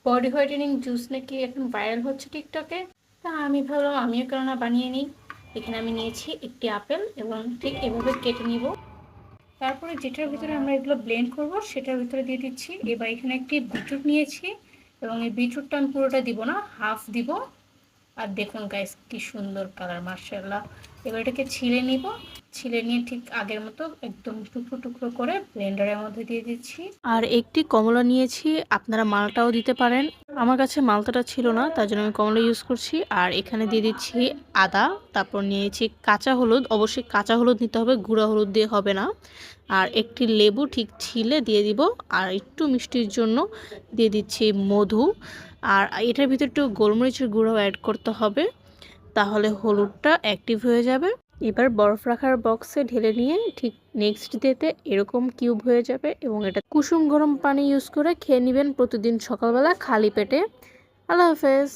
Body whitening juice নাকি এখন viral হচ্ছে টিকটকে। তা আমি ভাবলাম আমিও কেননা বানিয়ে নিই। এখানে আমি নিয়েছি একটি আপেল এবং ঠিক এভাবে কেটে নিব। তারপরে যেটার ভিতরে আমরা এগুলো ব্লেন্ড করব সেটার ভিতরে দিয়ে দিচ্ছি। এবার এখানে একটি বিটরুট নিয়েছি এবং এই বিটরুটটা আমি পুরোটা দিব না, হাফ দিব। আর দেখুন গাইস কি সুন্দর কালার, মাশাআল্লাহ। এবার এটাকে ছিলে নিব। ছিলে নিয়ে ঠিক আগের মতো একদম টুকরো টুকরো করে ব্লেন্ডারের মধ্যে দিয়ে দিচ্ছি। আর একটি কমলা নিয়েছি, আপনারা মালটাও দিতে পারেন। আমার কাছে মালটাটা ছিল না, তার জন্য আমি কমলা ইউজ করছি। আর এখানে দিয়ে দিচ্ছি আদা, তারপর নিয়েছি কাঁচা হলুদ। অবশ্যই কাঁচা হলুদ নিতে হবে, গুঁড়া হলুদ দিয়ে হবে না। আর একটি লেবু ঠিক ছিলে দিয়ে দিব। আর একটু মিষ্টির জন্য দিয়ে দিচ্ছি মধু। আর এটার ভিতরে একটু গোলমরিচের গুঁড়াও অ্যাড করতে হবে, তাহলে হলুদটা অ্যাক্টিভ হয়ে যাবে। এবার বরফ রাখার বক্সে ঢেলে নিয়ে ঠিক নেক্সট ডেতে এরকম কিউব হয়ে যাবে এবং এটা কুসুম গরম পানি ইউজ করে খেয়ে নেবেন প্রতিদিন সকালবেলা খালি পেটে। আল্লাহ হাফেজ।